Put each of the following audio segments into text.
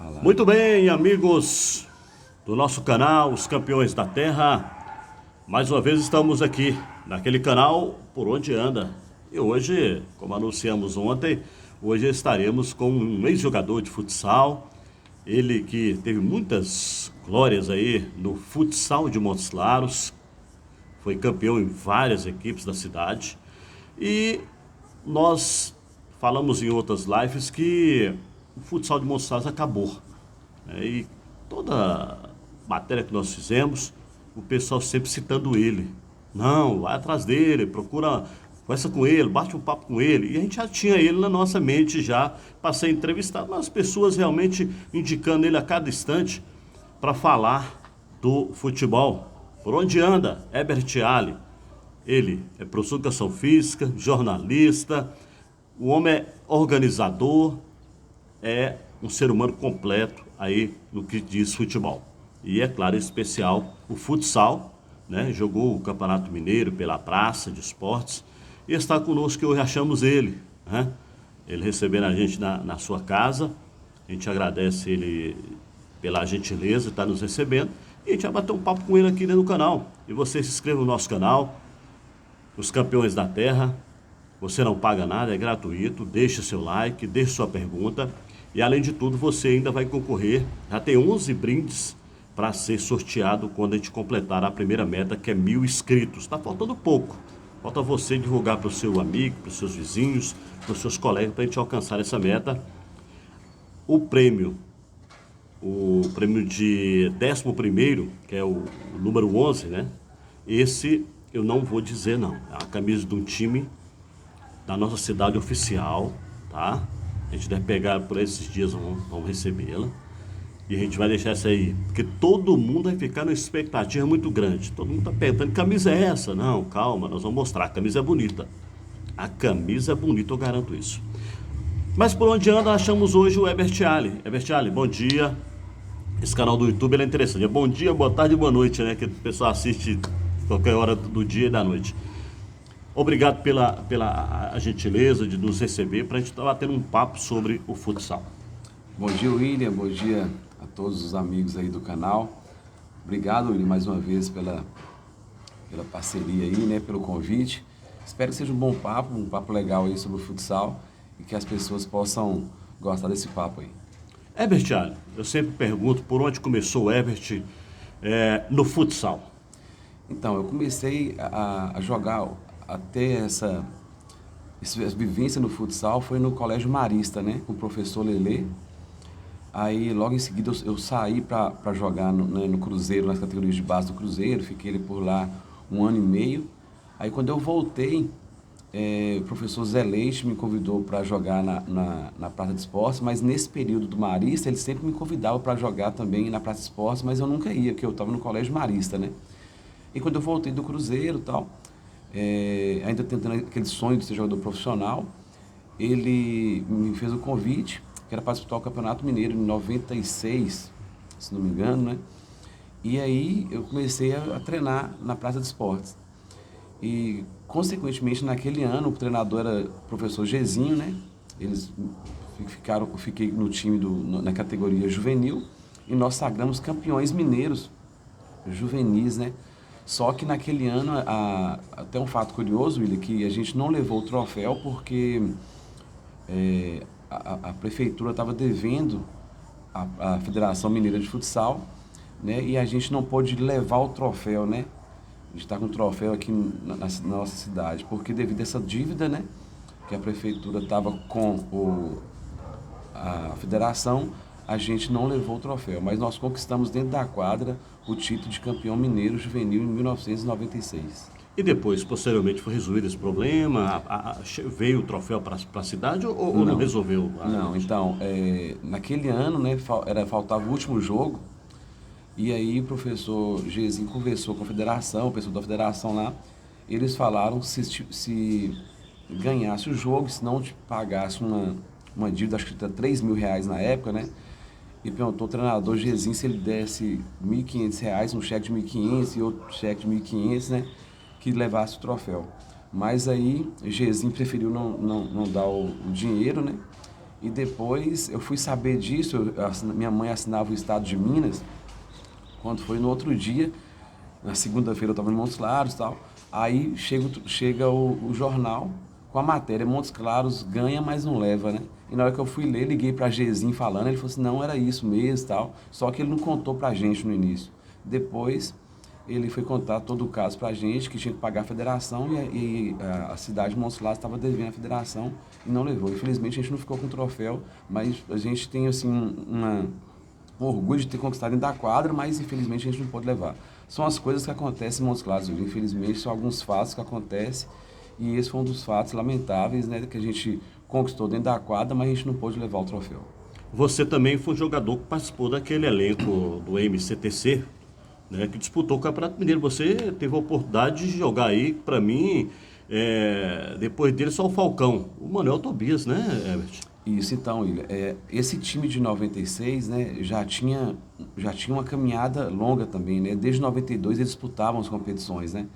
Falar. Muito bem, amigos do nosso canal, os Campeões da Terra. Mais uma vez estamos aqui naquele canal Por Onde Anda. E hoje, como anunciamos ontem, hoje estaremos com um ex-jogador de futsal. Ele que teve muitas glórias aí no futsal de Montes Claros. Foi campeão em várias equipes da cidade. E nós falamos em outras lives que o futsal de Montes Claros acabou. E toda matéria que nós fizemos, o pessoal sempre citando ele. Não, vai atrás dele, procura, conversa com ele, bate um papo com ele. E a gente já tinha ele na nossa mente já para ser entrevistado, mas as pessoas realmente indicando ele a cada instante para falar do futebol. Por onde anda? Herbert Ali. Ele é professor de educação física, jornalista, o homem é organizador, é um ser humano completo aí no que diz futebol. E é claro, em especial, o futsal, né? Jogou o Campeonato Mineiro pela Praça de Esportes e está conosco, que hoje achamos ele, né? Ele recebendo a gente na sua casa. A gente agradece ele pela gentileza de estar nos recebendo. E a gente vai bater um papo com ele aqui dentro do canal. E você se inscreva no nosso canal, Os Campeões da Terra. Você não paga nada, é gratuito. Deixe seu like, deixe sua pergunta. E além de tudo, você ainda vai concorrer. Já tem 11 brindes para ser sorteado quando a gente completar a primeira meta, que é 1.000 inscritos. Está faltando pouco. Falta você divulgar para o seu amigo, para os seus vizinhos, para os seus colegas, para a gente alcançar essa meta. O prêmio de 11º, que é o número 11, né? Esse eu não vou dizer não. É a camisa de um time da nossa cidade oficial, tá? A gente deve pegar por esses dias, vamos recebê-la. E a gente vai deixar essa aí, porque todo mundo vai ficar numa expectativa muito grande. Todo mundo tá perguntando, que camisa é essa? Não, calma, nós vamos mostrar, a camisa é bonita. A camisa é bonita, eu garanto isso. Mas por onde anda, achamos hoje o Herbert Ali. Herbert Ali, bom dia. Esse canal do YouTube ele é interessante. É bom dia, boa tarde e boa noite, né? Que o pessoal assiste qualquer hora do dia e da noite. Obrigado pela gentileza de nos receber para a gente estar batendo um papo sobre o futsal. Bom dia, William. Bom dia a todos os amigos aí do canal. Obrigado, William, mais uma vez pela parceria aí, né? Pelo convite. Espero que seja um papo legal aí sobre o futsal e que as pessoas possam gostar desse papo aí. Herbert Ali, eu sempre pergunto por onde começou o Herbert no futsal. Então, eu comecei a jogar, a ter essa vivência no futsal foi no Colégio Marista, né? Com o professor Lelê. Aí, logo em seguida, eu saí para jogar no Cruzeiro, nas categorias de base do Cruzeiro. Fiquei por lá 1 ano e meio. Aí, quando eu voltei, o professor Zé Leite me convidou para jogar na Praça de Esportes, mas nesse período do Marista, ele sempre me convidava para jogar também na Praça de Esportes, mas eu nunca ia, porque eu estava no Colégio Marista, né? E quando eu voltei do Cruzeiro e tal, ainda tentando aquele sonho de ser jogador profissional, ele me fez o convite, que era para disputar o Campeonato Mineiro em 96, se não me engano, né? E aí eu comecei a treinar na Praça de Esportes. E, consequentemente, naquele ano, o treinador era o professor Gezinho, né? Eu fiquei no time na categoria juvenil e nós sagramos campeões mineiros juvenis, né? Só que naquele ano, até um fato curioso, William, que a gente não levou o troféu porque a prefeitura estava devendo à Federação Mineira de Futsal, né? E a gente não pôde levar o troféu, né? A gente está com o troféu aqui na nossa cidade, porque devido a essa dívida, né? Que a prefeitura estava com a federação, a gente não levou o troféu, mas nós conquistamos dentro da quadra o título de campeão mineiro juvenil em 1996. E depois, posteriormente, foi resolvido esse problema? Veio o troféu para a cidade ou não resolveu? Não, então, naquele ano, né, faltava o último jogo, e aí o professor Gezinho conversou com a federação, o pessoal da federação lá, eles falaram se ganhasse o jogo, se não te pagasse uma dívida, acho que era R$3.000 na época, né? E perguntou ao treinador Gezinho se ele desse R$1.500, um cheque de R$1.500 e outro cheque de R$1.500, né? Que levasse o troféu. Mas aí Gezinho preferiu não dar o dinheiro, né? E depois eu fui saber disso, minha mãe assinava o Estado de Minas, quando foi no outro dia, na segunda-feira eu estava em Montes Claros e tal, aí chega o jornal com a matéria, Montes Claros ganha, mas não leva, né? E na hora que eu fui ler, liguei para Gesim falando, ele falou assim, não, era isso mesmo e tal, só que ele não contou pra gente no início. Depois, ele foi contar todo o caso pra gente, que tinha que pagar a federação a cidade de Montes Claros estava devendo a federação e não levou. Infelizmente, a gente não ficou com o troféu, mas a gente tem, assim, um orgulho de ter conquistado dentro da quadra, mas infelizmente a gente não pode levar. São as coisas que acontecem em Montes Claros, infelizmente são alguns fatos que acontecem e esse foi um dos fatos lamentáveis, né, que a gente conquistou dentro da quadra, mas a gente não pôde levar o troféu. Você também foi um jogador que participou daquele elenco do MCTC, né, que disputou o Campeonato Mineiro. Você teve a oportunidade de jogar aí, para mim, depois dele só o Falcão, o Manuel Tobias, né, Herbert? Isso, então, William, esse time de 96, né, já tinha uma caminhada longa também, né, desde 92 eles disputavam as competições, né,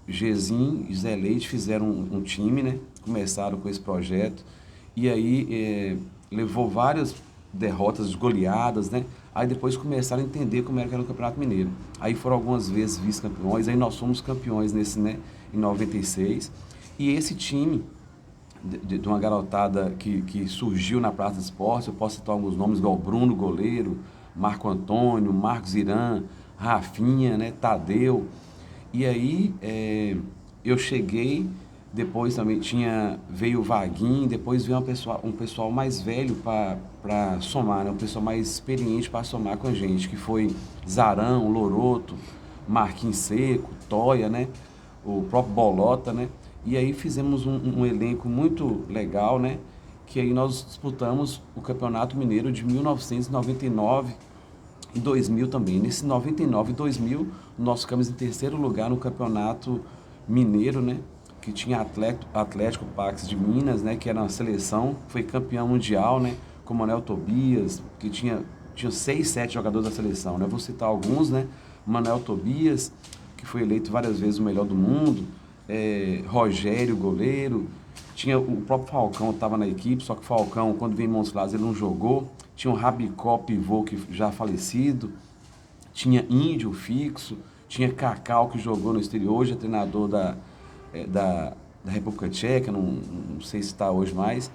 Gesim e Zé Leite fizeram um time, né, começaram com esse projeto, e aí levou várias derrotas, goleadas, né, aí depois começaram a entender como era que era o Campeonato Mineiro, aí foram algumas vezes vice-campeões, aí nós fomos campeões nesse, né, em 96, e esse time de uma garotada que surgiu na Praça de Esportes, eu posso citar alguns nomes, igual Bruno, goleiro, Marco Antônio, Marcos Irã, Rafinha, né, Tadeu. E aí eu cheguei, depois também veio o Vaguinho, depois veio um pessoal mais velho para somar, né, um pessoal mais experiente para somar com a gente, que foi Zarão, Loroto, Marquinhos Seco, Toia, né, o próprio Bolota, né? E aí fizemos um elenco muito legal, né? Que aí nós disputamos o Campeonato Mineiro de 1999 e 2000 também. Nesse 99 e 2000, nós ficamos em terceiro lugar no Campeonato Mineiro, né? Que tinha Atlético Pax de Minas, né? Que era uma seleção, foi campeão mundial, né? Com Manuel Tobias, que tinha 6, 7 jogadores da seleção, né? Vou citar alguns, né? Manuel Tobias, que foi eleito várias vezes o melhor do mundo. Rogério, goleiro, tinha o próprio Falcão, estava na equipe, só que o Falcão, quando veio em Montes Claros, ele não jogou, tinha o Rabicó, pivô, que já falecido, tinha Índio, fixo, tinha Cacau, que jogou no exterior, hoje é treinador da República Tcheca, não sei se está hoje mais.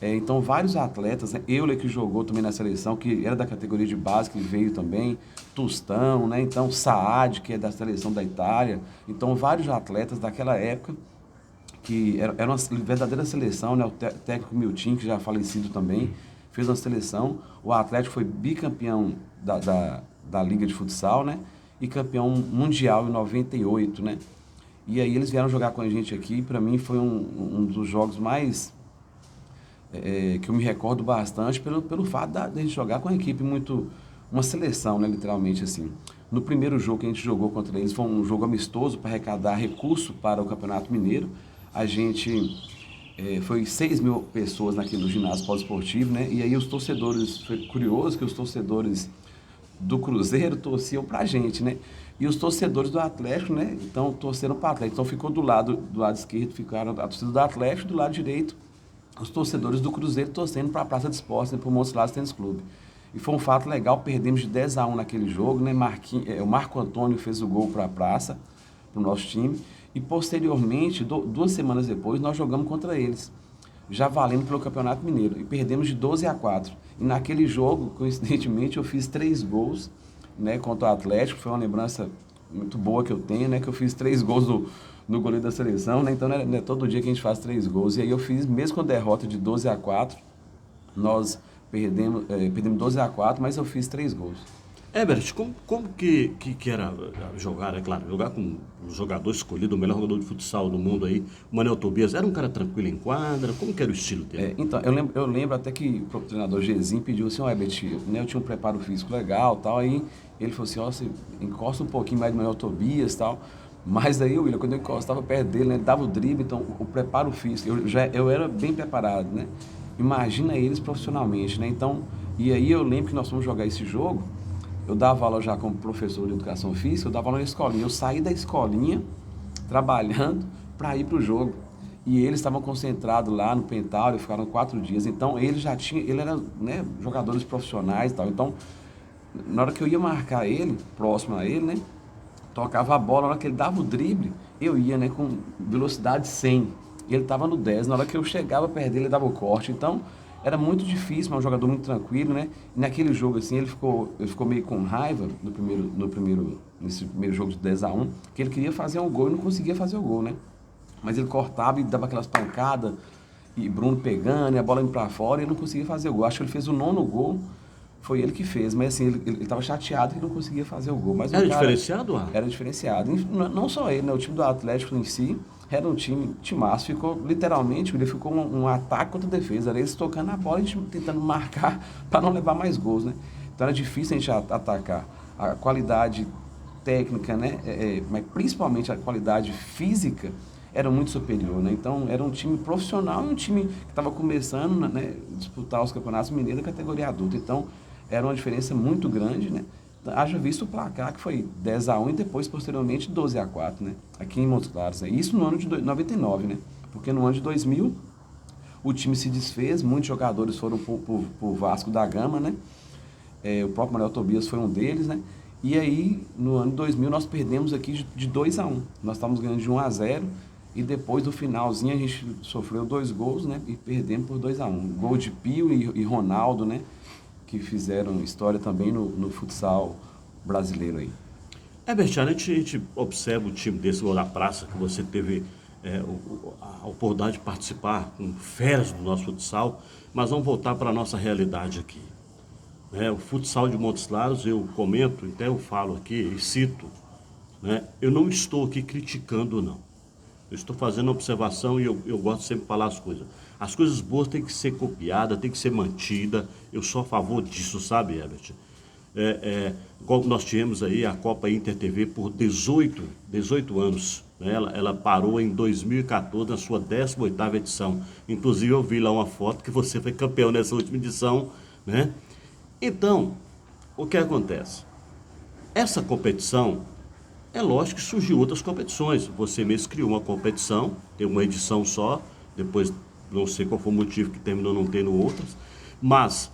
Então, vários atletas, né? Euler, que jogou também na seleção, que era da categoria de base, que veio também, Tostão, né? Então, Saad, que é da seleção da Itália. Então, vários atletas daquela época, que era uma verdadeira seleção, né? O técnico Milton, que já é falecido também, fez uma seleção. O Atlético foi bicampeão da Liga de Futsal, né? E campeão mundial em 98, né? E aí eles vieram jogar com a gente aqui, para mim foi um dos jogos mais que eu me recordo bastante pelo fato de a gente jogar com uma equipe uma seleção, né, literalmente assim. No primeiro jogo que a gente jogou contra eles, foi um jogo amistoso para arrecadar recurso para o Campeonato Mineiro. A gente, foi 6 mil pessoas naquele ginásio poliesportivo, né, e aí os torcedores, foi curioso que os torcedores do Cruzeiro torciam pra gente, né, e os torcedores do Atlético, né, então torceram para o Atlético. Então ficou do lado esquerdo, ficaram a torcida do Atlético, do lado direito os torcedores do Cruzeiro torcendo para a Praça de Esportes, né, para o Montes Claros Tênis Clube. E foi um fato legal, perdemos de 10-1 naquele jogo, né? O Marco Antônio fez o gol para a praça, para o nosso time, e posteriormente, 2 semanas depois, nós jogamos contra eles, já valendo pelo Campeonato Mineiro, e perdemos de 12-4. E naquele jogo, coincidentemente, eu fiz 3 gols, né, contra o Atlético, foi uma lembrança muito boa que eu tenho, né, que eu fiz 3 gols no goleiro da seleção, né? Então não é todo dia que a gente faz 3 gols. E aí eu fiz, mesmo com a derrota de 12-4, nós perdemos 12-4, mas eu fiz 3 gols. Herbert, como que era jogar, é claro, jogar com o jogador escolhido, o melhor jogador de futsal do mundo aí, o Manuel Tobias, era um cara tranquilo em quadra? Como que era o estilo dele? Então, eu lembro até que o treinador Gesim pediu assim, Herbert, né, eu tinha um preparo físico legal, tal, aí ele falou assim, você encosta um pouquinho mais do Manuel Tobias, tal. Mas aí, William, quando eu encostava perto dele, né, dava o drible, então o preparo físico, eu era bem preparado, né? Imagina eles profissionalmente, né? Então, e aí eu lembro que nós fomos jogar esse jogo, eu dava aula já como professor de educação física, eu dava aula na escolinha, eu saí da escolinha trabalhando para ir para o jogo. e eles estavam concentrados lá no Pentáudio, ficaram 4 dias. Então ele era, né, jogadores profissionais e tal. Então, na hora que eu ia marcar ele, próximo a ele, né, tocava a bola, na hora que ele dava o drible, eu ia, né, com velocidade 100. E ele estava no 10. Na hora que eu chegava perto dele, ele dava o corte. Então, era muito difícil, mas um jogador muito tranquilo, né? E naquele jogo, assim, ele ficou meio com raiva nesse primeiro jogo de 10-1, que ele queria fazer um gol e não conseguia fazer o gol, né? Mas ele cortava e dava aquelas pancadas, e Bruno pegando, e a bola indo pra fora, e ele não conseguia fazer o gol. Acho que ele fez o 9º gol, foi ele que fez, mas assim, ele tava chateado que não conseguia fazer o gol. Mas Era o cara diferenciado, ah? era diferenciado. E não só ele, né? O time do Atlético em si era um timaço. Ficou, literalmente, ele ficou um ataque contra defesa. Era eles tocando a bola e a gente tentando marcar para não levar mais gols, né? Então era difícil a gente atacar. A qualidade técnica, né? Mas principalmente a qualidade física era muito superior, né? Então era um time profissional e um time que estava começando, né, disputar os campeonatos mineiros da categoria adulta. Então era uma diferença muito grande, né? Haja visto o placar que foi 10-1 e depois posteriormente 12-4, né? Aqui em Montes Claros, né? Isso no ano de 99, né? Porque no ano de 2000 o time se desfez, muitos jogadores foram pro Vasco da Gama, né? O próprio Manuel Tobias foi um deles, né? E aí, no ano 2000, nós perdemos aqui de 2-1. Nós estávamos ganhando de 1-0 e depois do finalzinho a gente sofreu 2 gols, né? E perdemos por 2-1. Gol de Pio e Ronaldo, né? Que fizeram história também no futsal brasileiro aí. Bertiano, a gente observa o time desse Gol da Praça, que você teve a oportunidade de participar com feras do nosso futsal, mas vamos voltar para a nossa realidade aqui. O futsal de Montes Claros, eu comento, até eu falo aqui e cito, né? Eu não estou aqui criticando, não. Eu estou fazendo observação e eu gosto sempre de falar as coisas. As coisas boas têm que ser copiadas, têm que ser mantidas. Eu sou a favor disso, sabe, Herbert? Igual nós tivemos aí a Copa Inter TV por 18 anos. Né? Ela parou em 2014, na sua 18ª edição. Inclusive, eu vi lá uma foto que você foi campeão nessa última edição, né? Então, o que acontece? Essa competição, é lógico que surgiu outras competições. Você mesmo criou uma competição, tem uma edição só, depois não sei qual foi o motivo que terminou não tendo outras, mas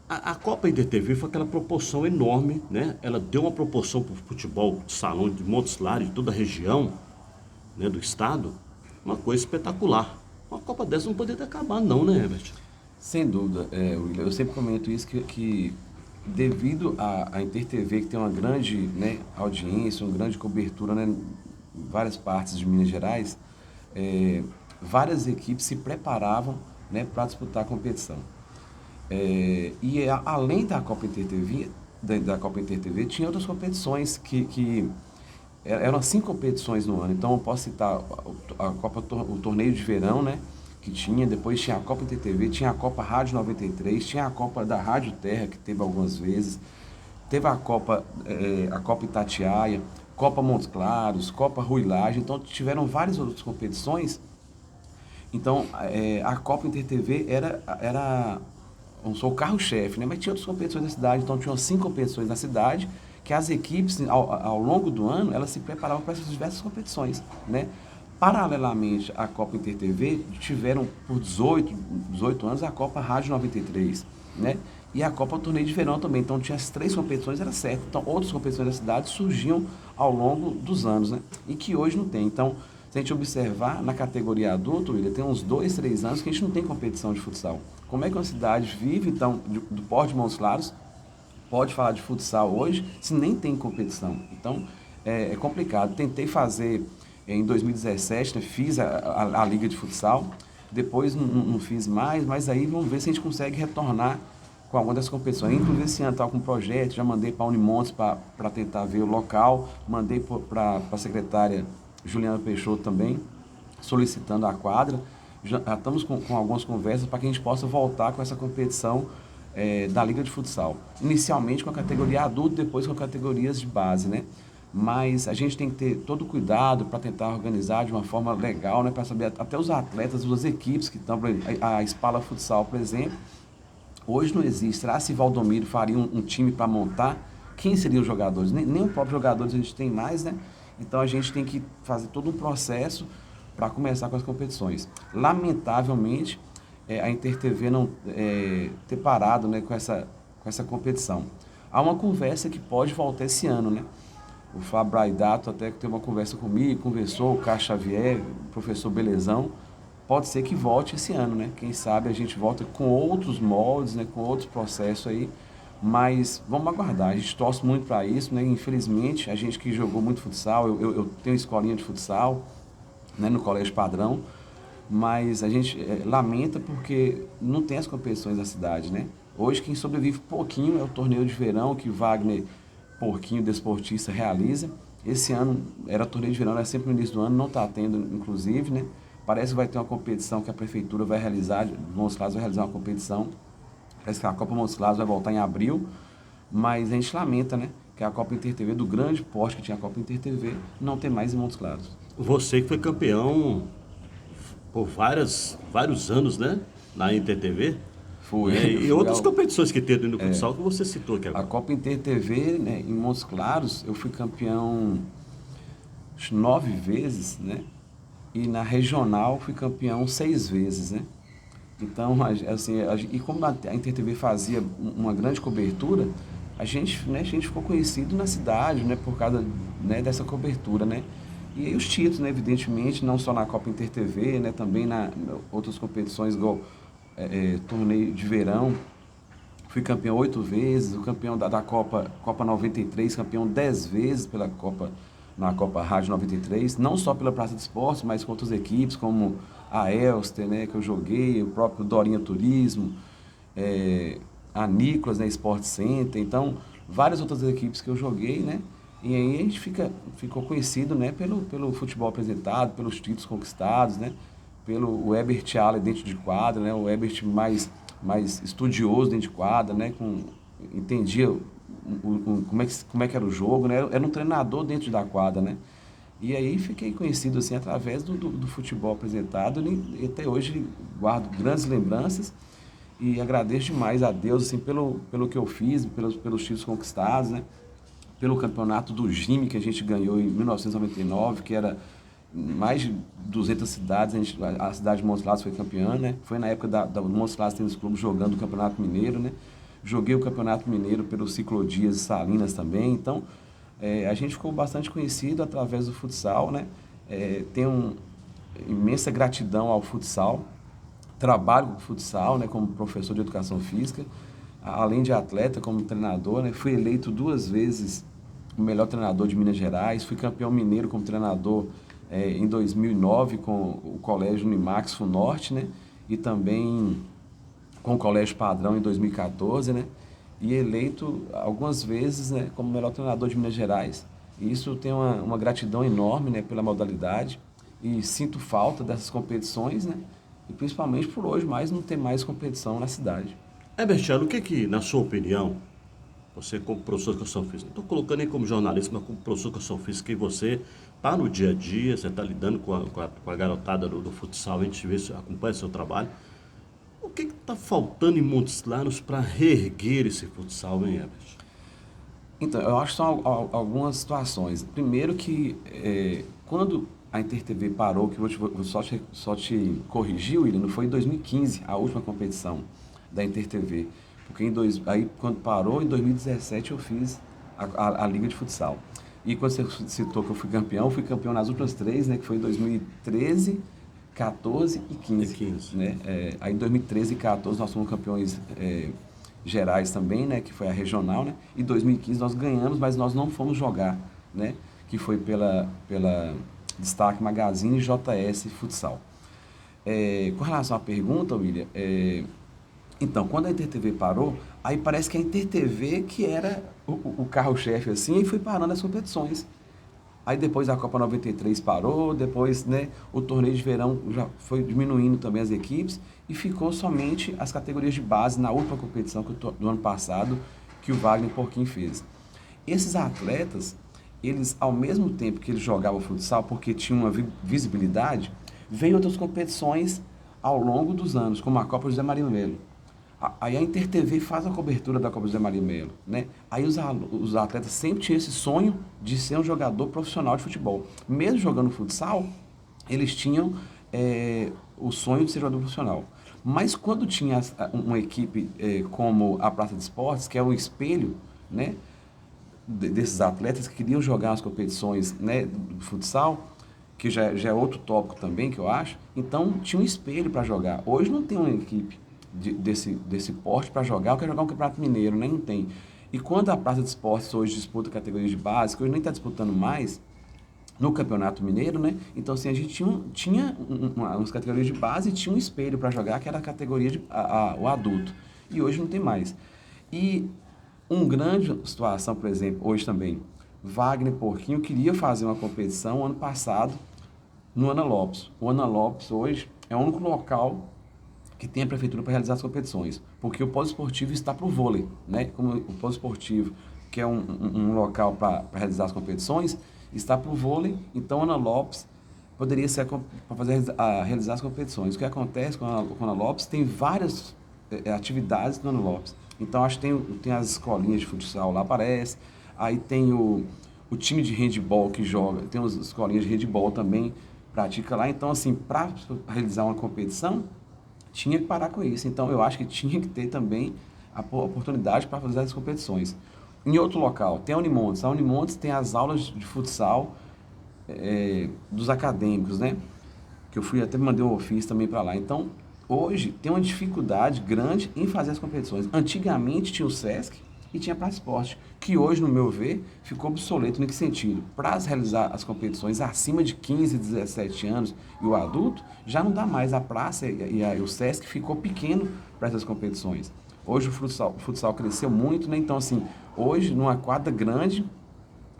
a Copa Inter TV foi aquela proporção enorme, né? Ela deu uma proporção para o futebol de salão de Montes Claros, de toda a região, né, do estado, uma coisa espetacular. Uma Copa dessa não poderia ter acabado não, né, Herbert? Sem dúvida, William, eu sempre comento isso que devido à Inter TV, que tem uma grande, né, audiência, uma grande cobertura, né, em várias partes de Minas Gerais, várias equipes se preparavam, né, para disputar a competição. Além da Copa Inter TV, da Copa Inter TV, tinha outras competições que eram 5 competições no ano. Então eu posso citar o torneio de verão, né, que tinha, depois tinha a Copa Inter TV, tinha a Copa Rádio 93, tinha a Copa da Rádio Terra, que teve algumas vezes, teve a Copa Itatiaia, Copa Montes Claros, Copa Ruilagem, então tiveram várias outras competições. Então a Copa Inter TV era o carro-chefe, né? Mas tinha outras competições da cidade, então tinham 5 competições na cidade, que as equipes, ao longo do ano, elas se preparavam para essas diversas competições, né? Paralelamente à Copa Inter TV, tiveram por 18 anos a Copa Rádio 93, né? E a Copa Torneio de Verão também. Então tinha as 3 competições, era certo. Então outras competições da cidade surgiam ao longo dos anos, né? E que hoje não tem. Então, se a gente observar, na categoria adulto, William, tem uns 2, 3 anos que a gente não tem competição de futsal. Como é que uma cidade vive, então, do Porto de Montes Claros, pode falar de futsal hoje, se nem tem competição? Então, é complicado. Tentei fazer em 2017, né, fiz a Liga de Futsal, depois não fiz mais, mas aí vamos ver se a gente consegue retornar com alguma dessas competições. Inclusive esse ano estava com um projeto, já mandei para a Unimontes para tentar ver o local, mandei para a secretária Juliana Peixoto também, solicitando a quadra. Já estamos com algumas conversas para que a gente possa voltar com essa competição da Liga de Futsal. Inicialmente com a categoria adulto, depois com categorias de base, né? Mas a gente tem que ter todo o cuidado para tentar organizar de uma forma legal, né? Para saber até os atletas, as equipes que estão, a Spala Futsal, por exemplo, hoje não existe. Será se Valdomiro faria um time para montar? Quem seriam os jogadores? Nem o próprio jogadores a gente tem mais, né? Então a gente tem que fazer todo um processo para começar com as competições. Lamentavelmente, a InterTV não ter parado, né, com essa competição. Há uma conversa que pode voltar esse ano, né? O Fábio Braidato até teve uma conversa comigo, conversou, o Carlos Xavier, o professor Belezão. Pode ser que volte esse ano, né? Quem sabe a gente volta com outros moldes, né? Com outros processos aí. Mas vamos aguardar. A gente torce muito para isso, né? Infelizmente, a gente que jogou muito futsal, eu tenho escolinha de futsal, né? No Colégio Padrão. Mas a gente lamenta porque não tem as competições na cidade, né? Hoje quem sobrevive pouquinho é o torneio de verão que o Wagner Porquinho Desportista realiza. Esse ano era torneio de verão, era sempre no início do ano, não está tendo inclusive, né? Parece que vai ter uma competição que a prefeitura vai realizar, Montes Claros vai realizar uma competição. Parece que a Copa Montes Claros vai voltar em abril, mas a gente lamenta, né? Que a Copa InterTV, do grande porte que tinha a Copa InterTV, não tem mais em Montes Claros. Você que foi campeão por vários anos, né? Na InterTV. Fui. E outras competições que teve no futsal que você citou aqui agora. A Copa InterTV, né, em Montes Claros, eu fui campeão 9 vezes, né? E na regional fui campeão 6 vezes, né? Então, assim, e como a InterTV fazia uma grande cobertura, a gente ficou conhecido na cidade, né? Por causa, né, dessa cobertura, né? E aí os títulos, né, evidentemente, não só na Copa InterTV, né? Também na outras competições, igual torneio de verão. Fui campeão 8 vezes, o campeão da Copa 93, campeão 10 vezes na Copa Rádio 93, não só pela Praça de Esportes, mas com outras equipes, como a Elster, né, que eu joguei, o próprio Dorinha Turismo, a Nicolas, né, Sport Center, então, várias outras equipes que eu joguei, né, e aí a gente ficou conhecido, né, pelo futebol apresentado, pelos títulos conquistados, né, pelo Ebert Allen dentro de quadra, né, o Ebert mais estudioso dentro de quadra, né, entendia como é que era o jogo, né, era um treinador dentro da quadra, né, e aí fiquei conhecido assim através do futebol apresentado e até hoje guardo grandes lembranças e agradeço demais a Deus assim, pelo que eu fiz, pelos títulos conquistados, né, pelo campeonato do GIME que a gente ganhou em 1999, que era mais de 200 cidades, a cidade de Montes Claros foi campeã, né? Foi na época do Montes Claros Tênis Clube jogando o Campeonato Mineiro, né? Joguei o Campeonato Mineiro pelo Ciclodias e Salinas também, então a gente ficou bastante conhecido através do futsal, né? Tenho imensa gratidão ao futsal, trabalho com futsal, né? Como professor de educação física, além de atleta, como treinador, né? Fui eleito 2 vezes o melhor treinador de Minas Gerais, fui campeão mineiro como treinador em 2009 com o Colégio Unimax Funorte, né? E também com o Colégio Padrão em 2014, né? E eleito algumas vezes, né, como melhor treinador de Minas Gerais. E isso tem uma gratidão enorme, né, pela modalidade e sinto falta dessas competições, né? E principalmente por hoje mais não ter mais competição na cidade. Bertiano, o que, na sua opinião, você como professor de educação física, não estou colocando aí como jornalista, mas como professor de educação física, que você está no dia a dia, você está lidando com a garotada do futsal, a gente vê, acompanha seu trabalho. O que está faltando em Montes Claros para reerguer esse futsal, hein, Herbert? Então, eu acho que são algumas situações. Primeiro que quando a InterTV parou, que eu vou só te corrigir, William, não foi em 2015 a última competição da InterTV. Porque aí quando parou, em 2017 eu fiz a Liga de Futsal. E quando você citou que eu fui campeão nas últimas 3, né, que foi em 2013, 14 e 15. Né? Aí em 2013 e 14 nós fomos campeões gerais também, né, que foi a regional, né? E em 2015 nós ganhamos, mas nós não fomos jogar, né? Que foi pela Destaque Magazine e JS Futsal. Com relação à pergunta, William, então, quando a InterTV parou, aí parece que a InterTV que era o carro-chefe assim, e foi parando as competições. Aí depois a Copa 93 parou, depois, né, o torneio de verão já foi diminuindo também as equipes e ficou somente as categorias de base na última competição do ano passado que o Wagner Porquinho fez. Esses atletas, eles ao mesmo tempo que eles jogavam futsal, porque tinham uma visibilidade, veio outras competições ao longo dos anos, como a Copa José Maria Melo. Aí a InterTV faz a cobertura da Copa José Maria Melo, né? Aí os atletas sempre tinham esse sonho de ser um jogador profissional de futebol. Mesmo jogando futsal, eles tinham o sonho de ser jogador profissional. Mas quando tinha uma equipe como a Praça de Esportes, que é um espelho, né, desses atletas que queriam jogar as competições, né, do futsal, que já é outro tópico também, que eu acho, então tinha um espelho para jogar. Hoje não tem uma equipe desse porte para jogar, eu quero jogar um Campeonato Mineiro, né? Não tem. E quando a Praça de Esportes hoje disputa categorias de base, que hoje nem está disputando mais, no Campeonato Mineiro, né? Então, assim, a gente tinha umas categorias de base e tinha um espelho para jogar, que era a categoria o adulto. E hoje não tem mais. E uma grande situação, por exemplo, hoje também, Wagner Porquinho queria fazer uma competição ano passado no Ana Lopes. O Ana Lopes hoje é o único local que tem a prefeitura para realizar as competições, porque o polo esportivo está para o vôlei, né? Como o polo esportivo, que é um local para realizar as competições, está para o vôlei, então Ana Lopes poderia ser para realizar as competições. O que acontece com a Ana Lopes, tem várias atividades no Ana Lopes. Então, acho que tem as escolinhas de futsal lá, parece, aí tem o time de handball que joga, tem as escolinhas de handball também, pratica lá. Então, assim, para realizar uma competição, tinha que parar com isso. Então, eu acho que tinha que ter também a oportunidade para fazer as competições. Em outro local, tem a Unimontes. A Unimontes tem as aulas de futsal dos acadêmicos, né? Que eu fui até mandei um ofício também para lá. Então, hoje tem uma dificuldade grande em fazer as competições. Antigamente tinha o SESC e tinha a Praça Esporte, que hoje, no meu ver, ficou obsoleto. Em que sentido? Para realizar as competições acima de 15, 17 anos e o adulto, já não dá mais. A praça e o SESC ficou pequeno para essas competições. Hoje o futsal cresceu muito, né? Então, assim, hoje, numa quadra grande,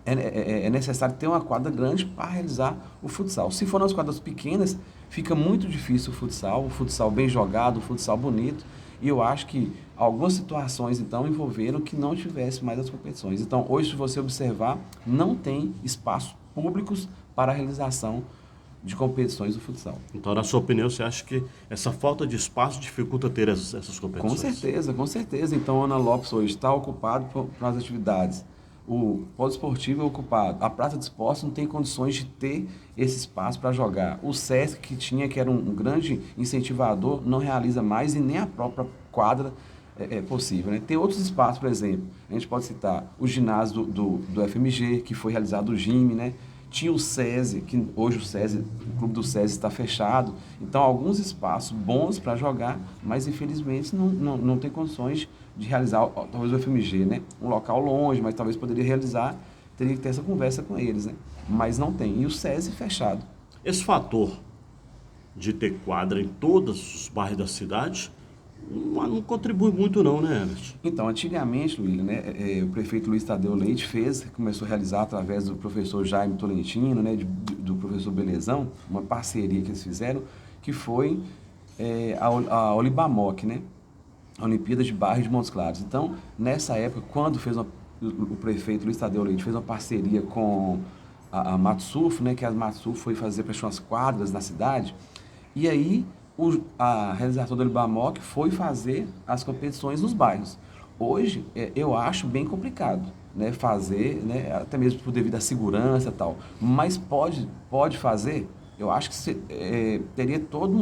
é necessário ter uma quadra grande para realizar o futsal. Se for nas quadras pequenas, fica muito difícil o futsal bem jogado, o futsal bonito. E eu acho que algumas situações, então, envolveram que não tivesse mais as competições. Então, hoje, se você observar, não tem espaços públicos para a realização de competições do futsal. Então, na sua opinião, você acha que essa falta de espaço dificulta ter essas competições? Com certeza, com certeza. Então, a Ana Lopes hoje está ocupado para as atividades. O polo esportivo é ocupado. A Praça de Esportes não tem condições de ter esse espaço para jogar. O SESC, que tinha, que era um grande incentivador, não realiza mais e nem a própria quadra é possível, né? Tem outros espaços, por exemplo, a gente pode citar o ginásio do FMG, que foi realizado o GIME, né? Tinha o SESI, que hoje o clube do SESI está fechado. Então, alguns espaços bons para jogar, mas infelizmente não tem condições de realizar, talvez o FMG, né? Um local longe, mas talvez poderia realizar, teria que ter essa conversa com eles, né? Mas não tem. E o SESI fechado. Esse fator de ter quadra em todos os bairros da cidade não contribui muito não, né, Herbert? Então, antigamente, William, né, o prefeito Luiz Tadeu Leite começou a realizar através do professor Jaime Tolentino, né, do professor Belezão, uma parceria que eles fizeram, que foi a Olibamoc, né, a Olimpíada de Bairros de Montes Claros. Então, nessa época, quando o prefeito Luiz Tadeu Leite fez uma parceria com a Matsufo, né, que a Matsufo foi fazer para umas quadras na cidade, e aí a realização do Olibamoc foi fazer as competições nos bairros. Hoje, eu acho bem complicado, né, fazer, né, até mesmo por devido à segurança e tal, mas pode fazer. Eu acho que teria toda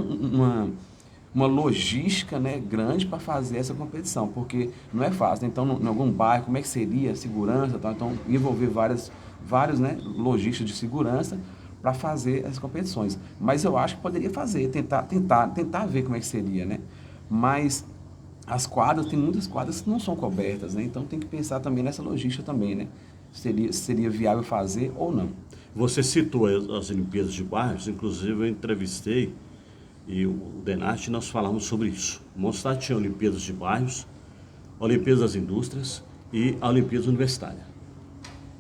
uma logística, né, grande para fazer essa competição, porque não é fácil, né? Então, em algum bairro, como é que seria a segurança, tal? Então, envolver vários, né, logísticas de segurança para fazer as competições. Mas eu acho que poderia fazer, tentar ver como é que seria, né? Mas tem muitas quadras que não são cobertas, né? Então tem que pensar também nessa logística também, né? Seria viável fazer ou não. Você citou as Olimpíadas de Bairros, inclusive eu entrevistei e o Denati, nós falamos sobre isso. Mondstadt tinha Olimpíadas de Bairros, Olimpíadas das Indústrias e a Olimpíada Universitária.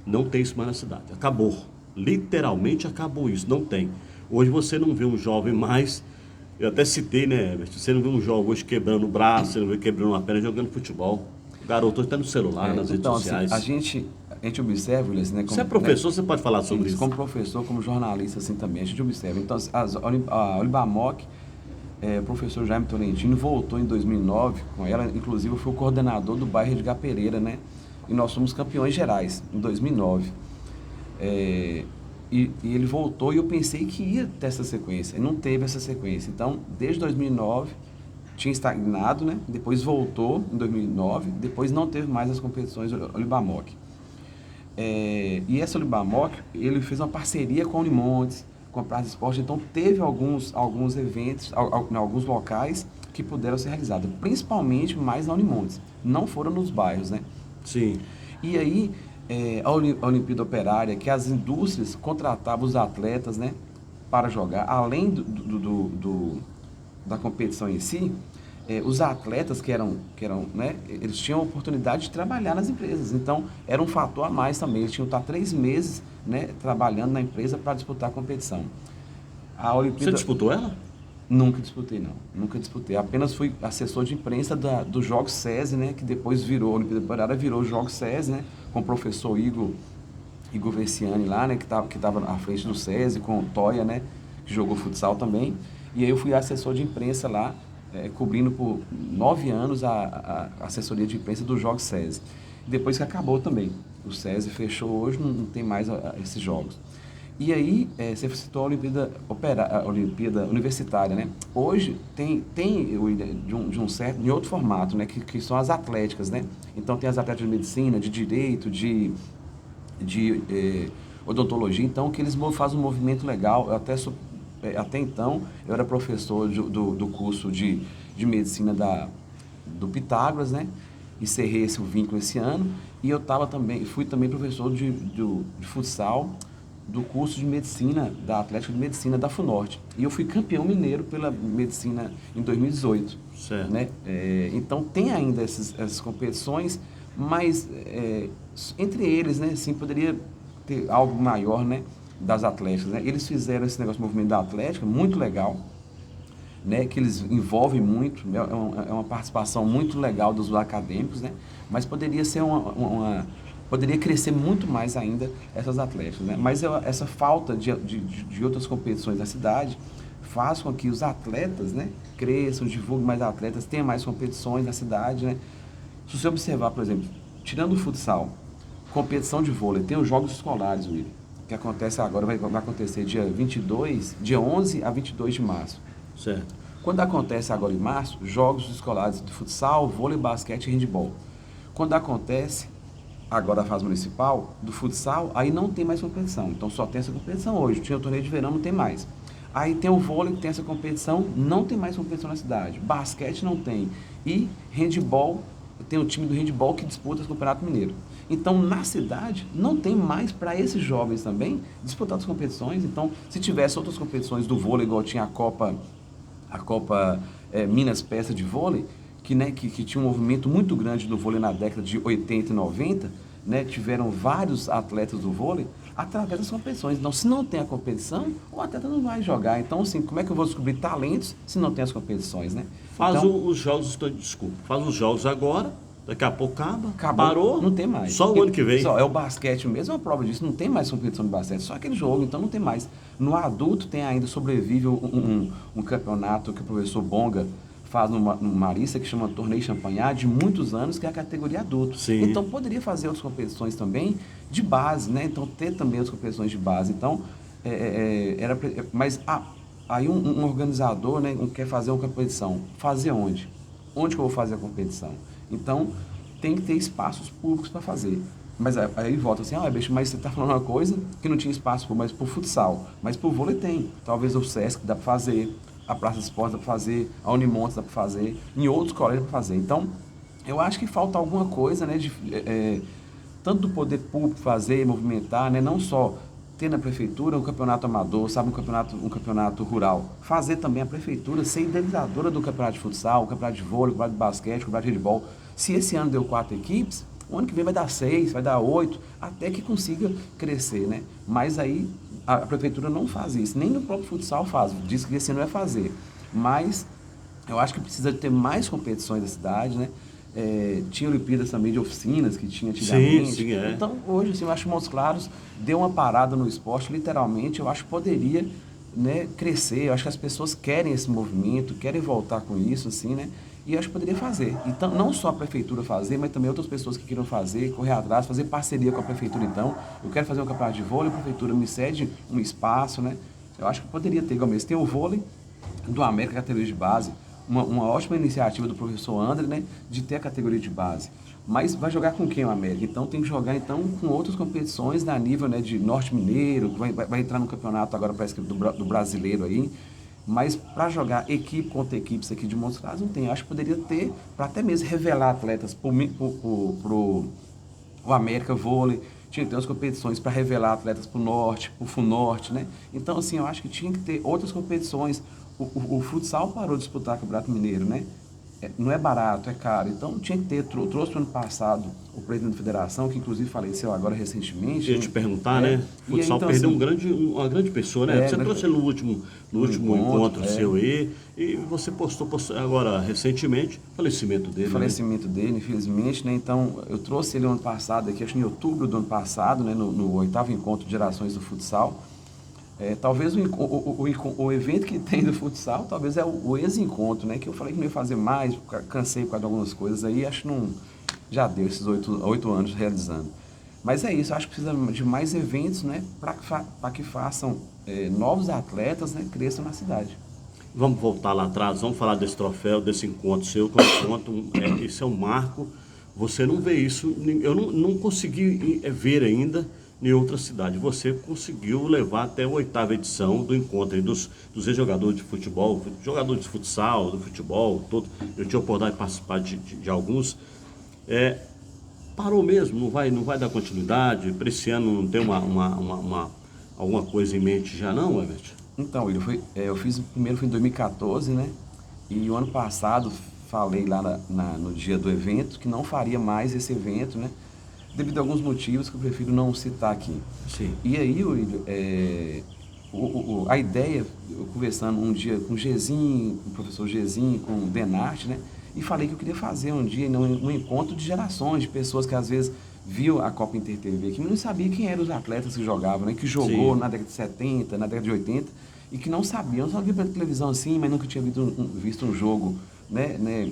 Não tem isso mais na cidade. Acabou. Literalmente acabou isso. Não tem. Hoje você não vê um jovem mais... Eu até citei, né, Herbert? Você não vê um jovem hoje quebrando o braço, você não vê quebrando uma perna jogando futebol. O garoto hoje está no celular, nas redes sociais. Assim, a gente observa, assim, né? Você é professor, você pode falar sobre isso? Como professor, como jornalista, assim, também, a gente observa. Então, a Olibamoc, o professor Jaime Tolentino voltou em 2009 com ela, inclusive eu fui o coordenador do bairro de Gapereira, né? E nós fomos campeões gerais em 2009. e ele voltou e eu pensei que ia ter essa sequência. E não teve essa sequência. Então, desde 2009, tinha estagnado, né? Depois voltou em 2009, depois não teve mais as competições Olibamoc. E essa Olibamoc, ele fez uma parceria com a Unimontes, com a Praça Esporte, então teve alguns eventos, em alguns locais que puderam ser realizados, principalmente mais na Unimontes, não foram nos bairros, né? Sim. E aí, a Olimpíada Operária, que as indústrias contratavam os atletas, né, para jogar, além da competição em si, os atletas que eram, né, eles tinham a oportunidade de trabalhar nas empresas. Então, era um fator a mais também. Eles tinham que estar 3 meses, né, trabalhando na empresa para disputar a competição. A Você Olimpíada... disputou ela? Nunca disputei, não. Nunca disputei. Apenas fui assessor de imprensa dos Jogos SESI, né, que depois virou, a Olimpíada Operária virou Jogos SESI, né, com o professor Igor Versiani lá, né, que estava à frente do SESI, com o Toya, né, que jogou futsal também. E aí eu fui assessor de imprensa lá, cobrindo por 9 anos a assessoria de imprensa dos Jogos SESI. Depois que acabou também. O SESI fechou hoje, não tem mais esses jogos. E aí, você citou a Olimpíada Universitária, né? Hoje tem de outro formato, né? Que são as atléticas, né? Então tem as atletas de medicina, de direito, de odontologia, então que eles fazem um movimento legal. Até então, eu era professor do curso de medicina do Pitágoras, né? Encerrei esse vínculo esse ano, e fui também professor de futsal do curso de medicina, da Atlética de Medicina da FUNORTE. E eu fui campeão mineiro pela medicina em 2018. Certo. Né? Então tem ainda essas competições, mas entre eles, né, assim, poderia ter algo maior, né, das atléticas. Né? Eles fizeram esse negócio do movimento da Atlética, muito legal, né, que eles envolvem muito, é uma participação muito legal dos acadêmicos, né, mas poderia ser poderia crescer muito mais ainda essas atléticas, né? Mas essa falta de outras competições na cidade faz com que os atletas, né, cresçam, divulguem mais atletas, tenham mais competições na cidade, né? Se você observar, por exemplo, tirando o futsal, competição de vôlei, tem os jogos escolares, William, que acontece agora, vai acontecer dia 11 a 22 de março. Certo. Quando acontece agora em março, jogos escolares de futsal, vôlei, basquete e handebol. Quando acontece agora a fase municipal, do futsal, aí não tem mais competição. Então só tem essa competição hoje. Tinha o torneio de verão, não tem mais. Aí tem o vôlei, que tem essa competição, não tem mais competição na cidade. Basquete não tem. E handebol, tem o time do handebol que disputa o Campeonato Mineiro. Então, na cidade, não tem mais para esses jovens também disputar as competições. Então, se tivesse outras competições do vôlei, igual tinha a Copa Minas Peça de Vôlei, que tinha um movimento muito grande do vôlei na década de 80 e 90, né, tiveram vários atletas do vôlei através das competições. Então, se não tem a competição, o atleta não vai jogar. Então, assim, como é que eu vou descobrir talentos se não tem as competições, né? Faz então, os jogos, desculpa, faz os jogos agora, daqui a pouco acabou, parou, não tem mais. Só o ano que vem. Só, o basquete mesmo, é uma prova disso, não tem mais competição de basquete, só aquele jogo, então não tem mais. No adulto tem ainda, sobrevive um campeonato que o professor Bonga faz no Marista, que chama Torneio Champanhar, de muitos anos, que é a categoria adulto. Sim. Então poderia fazer outras competições também de base, né? Então ter também as competições de base. Então, mas aí um organizador, né, quer fazer uma competição. Fazer onde? Onde que eu vou fazer a competição? Então, tem que ter espaços públicos para fazer. Mas aí volta assim, bicho, mas você está falando uma coisa que não tinha espaço mas para o futsal. Mas para o vôlei tem. Talvez o Sesc dá para fazer, a Praça Esporte dá para fazer, a Unimontes dá para fazer, em outros colégios dá para fazer. Então, eu acho que falta alguma coisa, né, tanto do poder público fazer, movimentar, né, não só ter na prefeitura um campeonato amador, sabe, um campeonato rural. Fazer também a prefeitura ser idealizadora do campeonato de futsal, o campeonato de vôlei, o campeonato de basquete, o campeonato de handebol. Se esse ano deu 4 equipes, o ano que vem vai dar 6, vai dar 8, até que consiga crescer, né? Mas aí a prefeitura não faz isso, nem no próprio futsal faz, diz que esse ano vai fazer. Mas eu acho que precisa ter mais competições da cidade, né? Tinha Olimpíadas também de oficinas que tinha antigamente. Sim, Então, hoje, assim, eu acho que Montes Claros deu uma parada no esporte, literalmente, eu acho que poderia, né, crescer. Eu acho que as pessoas querem esse movimento, querem voltar com isso, assim, né? E acho que poderia fazer. Então, não só a prefeitura fazer, mas também outras pessoas que queiram fazer, correr atrás, fazer parceria com a prefeitura. Então, eu quero fazer um campeonato de vôlei, a prefeitura me cede um espaço, né? Eu acho que poderia ter, igual mesmo, tem o vôlei do América categoria de base, uma ótima iniciativa do professor André, né, de ter a categoria de base. Mas vai jogar com quem o América? Então tem que jogar então com outras competições da nível, né, de Norte Mineiro, que vai entrar no campeonato agora, parece que do brasileiro aí. Mas para jogar equipe contra equipes aqui de Montes Claros não tem. Eu acho que poderia ter, para até mesmo revelar atletas pro o América Vôlei, tinha que ter umas competições para revelar atletas para o Norte, para o FUNORTE, né? Então, assim, eu acho que tinha que ter outras competições. O futsal parou de disputar o Campeonato Mineiro, né? Não é barato, é caro. Então, tinha que ter. Trouxe no ano passado o presidente da federação, que inclusive faleceu agora recentemente. Eu ia te perguntar, né? O E aí, futsal então, perdeu assim, uma grande pessoa, né? Você trouxe ele no último encontro é. seu aí, e você postou agora recentemente o falecimento dele. O falecimento dele, infelizmente, né? Então, eu trouxe ele ano passado, aqui, acho que em outubro do ano passado, né? No 8º encontro de gerações do futsal. Talvez o evento que tem do futsal, talvez é o ex-encontro, né? Que eu falei que não ia fazer mais, cansei por causa de algumas coisas aí, acho que não, já deu esses 8 anos realizando. Mas é isso, acho que precisa de mais eventos, né? Para que façam novos atletas, né? Cresçam na cidade. Vamos voltar lá atrás, vamos falar desse troféu, desse encontro seu, que eu conto, isso é um marco. Você não vê isso, eu não consegui ver ainda em outra cidade. Você conseguiu levar até a 8ª edição do encontro aí dos ex-jogadores de futebol, jogadores de futsal, do futebol, todo. Eu tive a oportunidade de participar de alguns. Parou mesmo, não vai dar continuidade. Para esse ano não tem alguma coisa em mente já não, Everton? Então, William, eu fiz o primeiro foi em 2014, né? E o ano passado falei lá no dia do evento que não faria mais esse evento, né? Devido a alguns motivos que eu prefiro não citar aqui. Sim. E aí, William, a ideia, eu conversando um dia com o Gezinho, com o professor Gezinho, com o Denarte, né? E falei que eu queria fazer um dia um encontro de gerações, de pessoas que às vezes viu a Copa Inter TV, que não sabia quem eram os atletas que jogavam, né? Que jogou Sim. na década de 70, na década de 80, e que não sabiam, só via pela televisão assim, mas nunca tinha visto um jogo, né,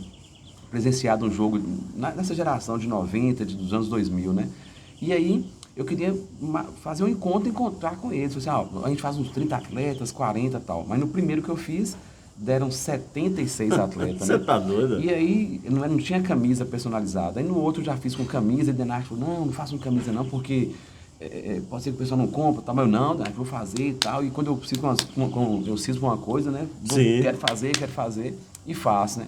presenciado um jogo nessa geração de 90, dos anos 2000, né? E aí eu queria fazer um encontro, encontrar com eles. Assim, a gente faz uns 30 atletas, 40 e tal. Mas no primeiro que eu fiz, deram 76 atletas, né? Você tá doido? E aí não tinha camisa personalizada. Aí no outro eu já fiz com camisa, e o Denarte falou, não faço com camisa não, porque pode ser que o pessoal não compra, tá? Mas eu não, Denarte, vou fazer e tal. E quando eu preciso eu cismo uma coisa, né? Quero fazer e faço, né?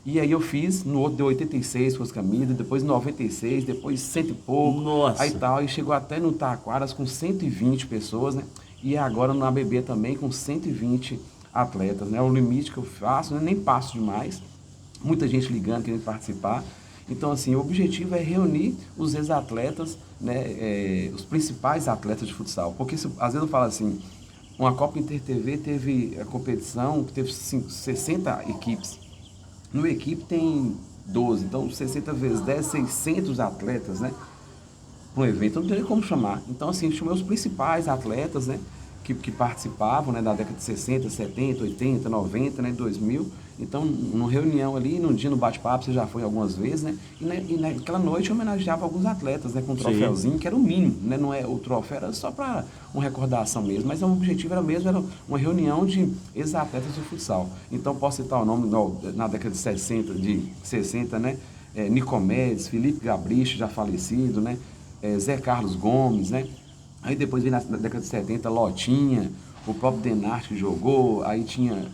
E aí eu fiz, no outro deu 86 com as camisas, depois 96, depois 100 e pouco. Nossa. Aí tal, e chegou até no Taquaras com 120 pessoas, né? E agora no ABB também com 120 atletas, né? O limite que eu faço, né? Nem passo demais. Muita gente ligando, querendo participar. Então, assim, o objetivo é reunir os ex-atletas, né? Os principais atletas de futsal. Porque às vezes eu falo assim, uma Copa Inter TV teve a competição que teve 60 equipes. No equipe tem 12, então 60 vezes 10, 600 atletas, né? Para um evento, não tem como chamar. Então, assim, eu chamei os principais atletas, né? Que participavam, né? Da década de 60, 70, 80, 90, né? 2000. Então, numa reunião ali, num dia no bate-papo, você já foi algumas vezes, né? E naquela noite eu homenageava alguns atletas, né? Com um troféuzinho, que era o mínimo, né? Não é, o troféu era só para uma recordação mesmo, mas o objetivo era uma reunião de ex-atletas do futsal. Então, posso citar o nome, na década de 60, né? Nicomedes, Felipe Gabricho, já falecido, né? Zé Carlos Gomes, né? Aí depois veio na década de 70, Lotinha, o próprio Denarte que jogou, aí tinha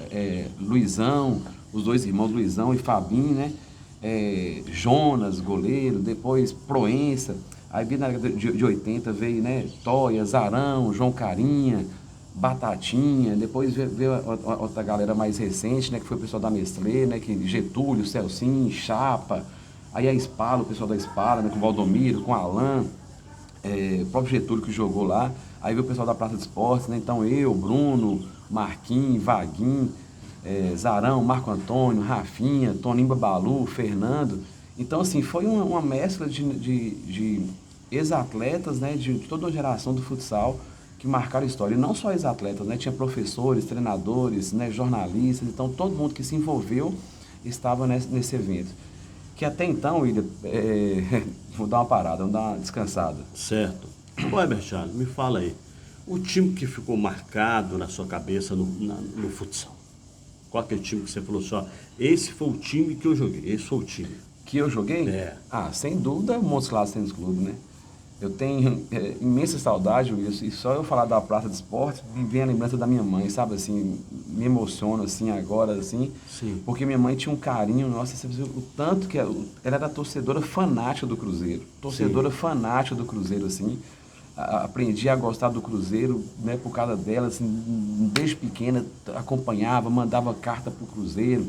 Luizão, os dois irmãos Luizão e Fabinho, né? Jonas, goleiro, depois Proença, aí veio na década de 80, veio, né? Toia, Zarão, João Carinha, Batatinha, depois veio outra galera mais recente, né? Que foi o pessoal da Nestlé, né? Que Getúlio, Celcinho, Chapa, aí a Espala, o pessoal da Espala, né? Com Valdomiro, com Alain, o próprio Getúlio que jogou lá, aí veio o pessoal da Praça de Esportes, né? Então eu, Bruno, Marquinhos, Vaguinho, Zarão, Marco Antônio, Rafinha, Toninho Babalu, Fernando. Então, assim, foi uma mescla de ex-atletas, né? De toda uma geração do futsal que marcaram a história. E não só ex-atletas, né? Tinha professores, treinadores, né? Jornalistas, então todo mundo que se envolveu estava nesse evento. Que até então, William, vou dar uma parada, vou dar uma descansada. Certo. Ô, Herbert Charles, me fala aí. O time que ficou marcado na sua cabeça no futsal? Qual aquele time que você falou assim, ó, esse foi o time que eu joguei, esse foi o time? Que eu joguei? É. Ah, sem dúvida, Montes Claros Tênis Clube, né? Eu tenho imensa saudade, William, e só eu falar da Praça de Esportes, me vem a lembrança da minha mãe, sabe, assim, me emociono, assim, agora, assim, Sim. porque minha mãe tinha um carinho, nossa, você viu o tanto que ela era torcedora fanática do Cruzeiro, torcedora fanática do Cruzeiro, assim, aprendi a gostar do Cruzeiro, né, por causa dela, assim, desde pequena, acompanhava, mandava carta pro Cruzeiro.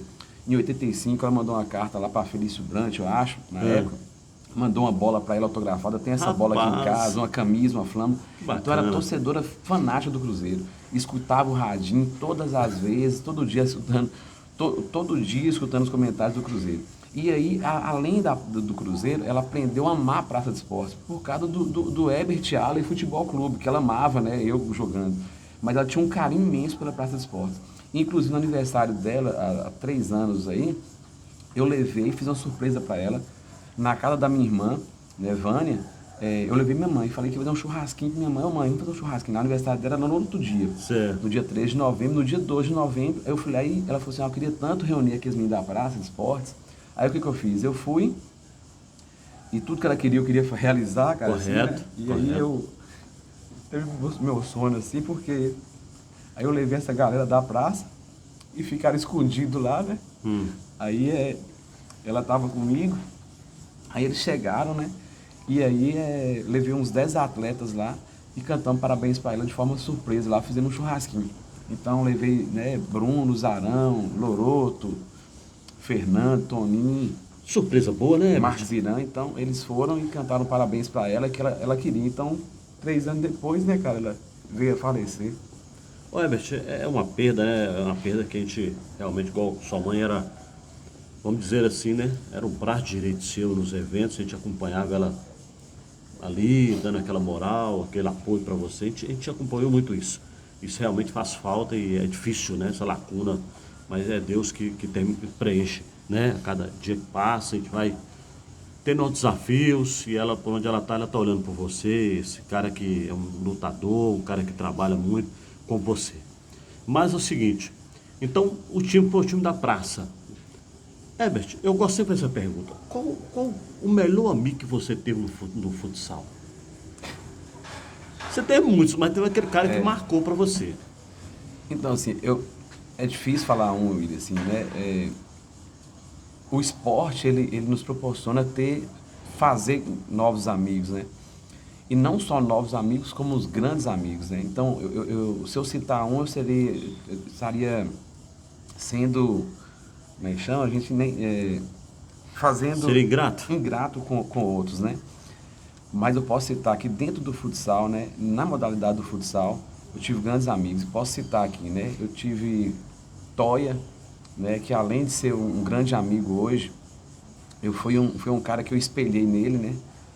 Em 85 ela mandou uma carta lá para Felício Brant, eu acho, na época. Mandou uma bola para ela autografada, tem essa bola aqui em casa, uma camisa, uma flama. Então era torcedora fanática do Cruzeiro. Escutava o radinho todas as vezes, todo dia escutando, todo dia escutando os comentários do Cruzeiro. E aí, além do Cruzeiro, ela aprendeu a amar a Praça de Esportes, por causa do Herbert Allen Futebol Clube, que ela amava, né, eu jogando. Mas ela tinha um carinho imenso pela Praça de Esportes. Inclusive, no aniversário dela, há 3 anos aí, eu levei, fiz uma surpresa para ela, na casa da minha irmã, né, Vânia. Eu levei minha mãe, falei que ia fazer um churrasquinho pra minha mãe. Ô mãe, vamos fazer um churrasquinho. No aniversário dela, no outro dia. Certo. No dia 3 de novembro, no dia 2 de novembro, eu fui lá e ela falou assim, eu queria tanto reunir aqueles meninos da Praça de Esportes. Aí o que eu fiz? Eu fui, e tudo que ela queria, eu queria realizar, cara. Correto. Assim, né? E correto. aí eu teve meu sonho assim, porque aí eu levei essa galera da praça e ficaram escondidos lá, né? Aí ela tava comigo, aí eles chegaram, né? E aí levei uns 10 atletas lá e cantamos parabéns para ela de forma surpresa lá, fizemos um churrasquinho. Então levei, né, Bruno, Zarão, Loroto, Fernando, Toninho, Surpresa boa, né, Herbert? Marcos Irã. Então eles foram e cantaram parabéns para ela, que ela queria. Então 3 anos depois, né, cara, ela veio a falecer. Ô, Herbert, é uma perda, né? É uma perda que a gente realmente, igual sua mãe era, vamos dizer assim, né? Era um braço direito seu nos eventos, a gente acompanhava ela ali, dando aquela moral, aquele apoio para você. A gente acompanhou muito isso. Isso realmente faz falta e é difícil, né? Essa lacuna, mas é Deus que preenche, né? A cada dia que passa, a gente vai tendo novos desafios e ela, por onde ela tá olhando por você, esse cara que é um lutador, um cara que trabalha muito com você. Mas é o seguinte, então o time foi o time da praça. Herbert, eu gosto sempre dessa pergunta. Qual o melhor amigo que você teve no futsal? Você teve muitos, mas teve aquele cara que marcou pra você. Então, assim, é difícil falar um, William, assim, né? O esporte, ele nos proporciona fazer novos amigos, né? E não só novos amigos, como os grandes amigos, né? Então, se eu citar um, eu estaria sendo, como é que chama? A gente nem, fazendo... Seria ingrato? Ingrato com outros, né? Mas eu posso citar que dentro do futsal, né? Na modalidade do futsal, eu tive grandes amigos. Posso citar aqui, né? Eu tive Toia, né? Que além de ser um grande amigo hoje, foi um cara que eu espelhei nele, né?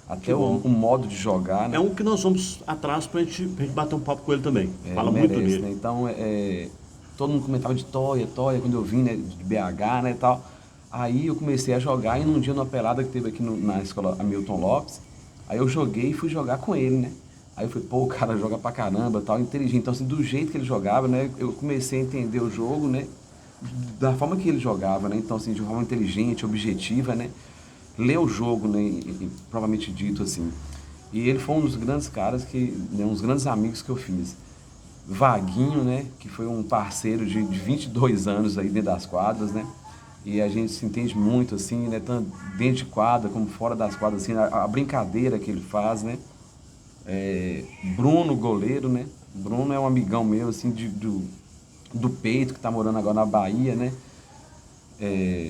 Até o modo de jogar, né? É um que nós vamos atrás pra gente bater um papo com ele também. Fala merece, muito nele. né? Então, todo mundo comentava de Toia, quando eu vim, né? De BH, né? E tal. Aí eu comecei a jogar e num dia, numa pelada que teve aqui na escola Hamilton Lopes, aí eu joguei e fui jogar com ele, né? Aí eu falei, pô, o cara joga pra caramba, tal, inteligente. Então, assim, do jeito que ele jogava, né? Eu comecei a entender o jogo, né? Da forma que ele jogava, né? Então, assim, de forma inteligente, objetiva, né? Ler o jogo, né? Provavelmente dito, assim. E ele foi um dos grandes caras, né? Uns grandes amigos que eu fiz. Vaguinho, né? Que foi um parceiro de 22 anos aí dentro das quadras, né? E a gente se entende muito, assim, né? Tanto dentro de quadra como fora das quadras, assim, a brincadeira que ele faz, né? Bruno, goleiro, né? Bruno é um amigão meu, assim, do peito, que tá morando agora na Bahia, né?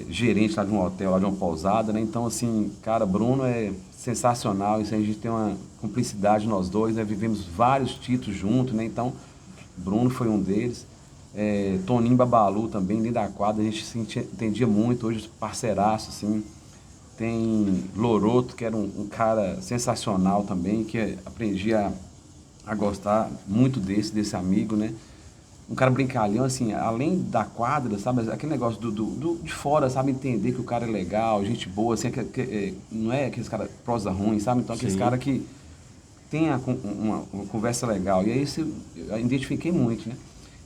Gerente lá de um hotel, lá de uma pousada, né? Então, assim, cara, Bruno é sensacional. Isso aí, a gente tem uma cumplicidade nós dois, né? Vivemos vários títulos juntos, né? Então, Bruno foi um deles. Toninho Babalu também, dentro da quadra, a gente se entendia muito, hoje parceiraço, assim. Tem Loroto, que era um cara sensacional também, que aprendi a gostar muito desse amigo, né? um cara brincalhão, assim, além da quadra, sabe? Aquele negócio de fora, sabe? Entender que o cara é legal, gente boa, assim, não é aqueles caras prosa ruim, sabe? Então, aqueles Sim. caras que tem uma conversa legal. E aí eu identifiquei muito, né?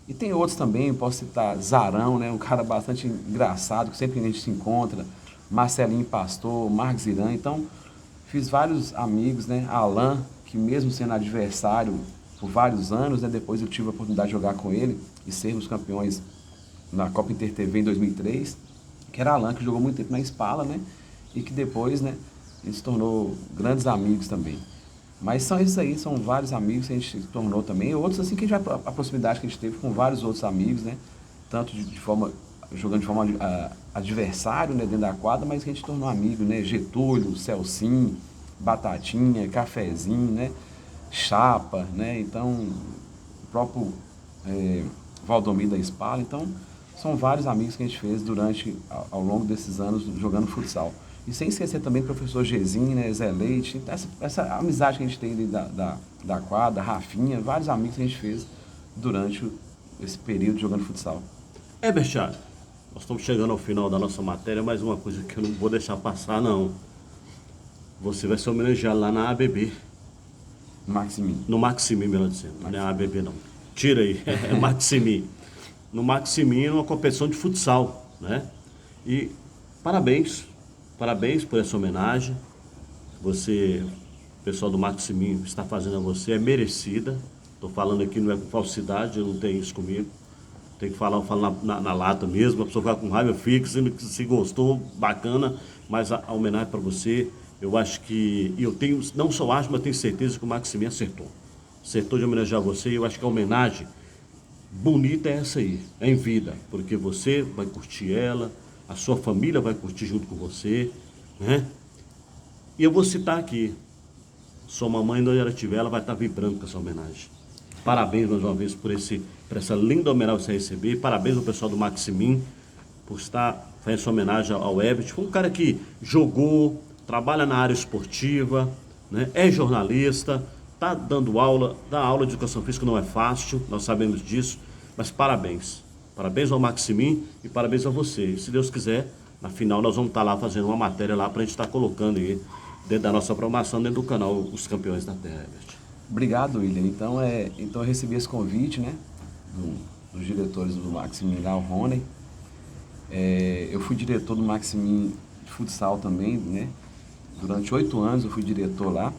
E tem outros também, posso citar Zarão, né? Um cara bastante engraçado, que sempre a gente se encontra. Marcelinho Pastor, Marcos Irã. Então, fiz vários amigos, né? Alan, que mesmo sendo adversário por vários anos, né? Depois eu tive a oportunidade de jogar com ele e sermos campeões na Copa Inter TV em 2003, que era Alan, que jogou muito tempo na Spala, né? E que depois, né? Ele se tornou grandes amigos também. Mas são esses aí, são vários amigos que a gente se tornou também. Outros, assim, que a proximidade que a gente teve com vários outros amigos, né? Tanto de forma, jogando de forma adversário, né? Dentro da quadra, mas que a gente tornou amigo, né? Getúlio, Celcinho, Batatinha, Cafezinho, né? Chapa, né? Então, o próprio Valdomiro da Spala. Então, são vários amigos que a gente fez ao longo desses anos jogando futsal. E sem esquecer também o professor Gezinho, né, Zé Leite, essa amizade que a gente tem da quadra, Rafinha, vários amigos que a gente fez durante esse período jogando futsal. Berchado, nós estamos chegando ao final da nossa matéria, mas uma coisa que eu não vou deixar passar, não. Você vai ser homenageado lá na ABB. Maximinho. No Maximi, melhor dizendo. Não é ABB, não. Tira aí, é Maximi. No Maximi, numa competição de futsal, né? E parabéns por essa homenagem. Você, o pessoal do Maximi está fazendo a você, é merecida. Estou falando aqui, não é com falsidade, eu não tenho isso comigo. Tem que falar, eu falo na lata mesmo, a pessoa fica com raiva, fica, se gostou, bacana, mas a homenagem para você, eu acho que, eu tenho, não só acho, mas tenho certeza que o Maximi acertou. Acertou de homenagear você, e eu acho que a homenagem bonita é essa aí, é em vida, porque você vai curtir ela, a sua família vai curtir junto com você, né? E eu vou citar aqui, sua mamãe, onde ela estiver, ela vai estar vibrando com essa homenagem. Parabéns mais uma vez por essa linda homenagem que você receber, parabéns ao pessoal do Maximin por estar fazendo essa homenagem ao Herbert. Foi um cara que jogou, trabalha na área esportiva, né? É jornalista, está dando aula, dar aula de educação física não é fácil, nós sabemos disso, mas parabéns. Parabéns ao Maximin e parabéns a você. E se Deus quiser, na final nós vamos estar lá fazendo uma matéria lá para a gente estar colocando aí dentro da nossa programação, dentro do canal Os Campeões da Terra, Herbert. Obrigado, William. Então eu recebi esse convite, né, dos diretores do Maximin lá, o Rony. Eu fui diretor do Maximin de futsal também, né? Durante 8 anos eu fui diretor lá,